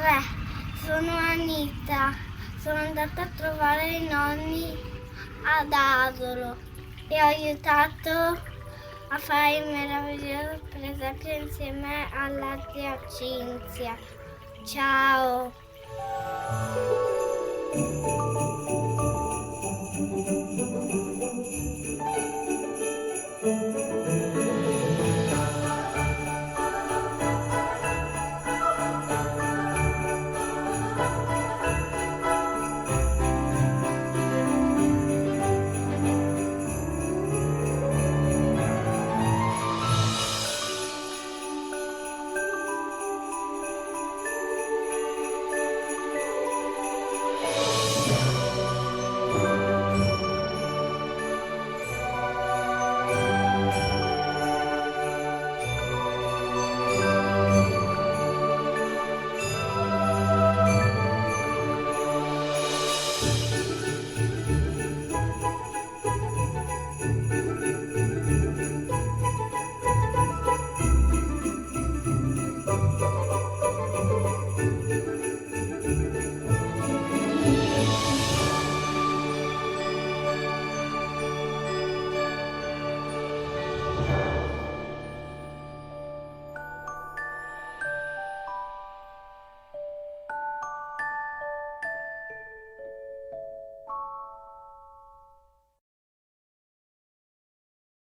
3, sono Anita, sono andata a trovare i nonni ad Asolo e ho aiutato a fare il meraviglioso presepe insieme alla zia Cinzia. Ciao!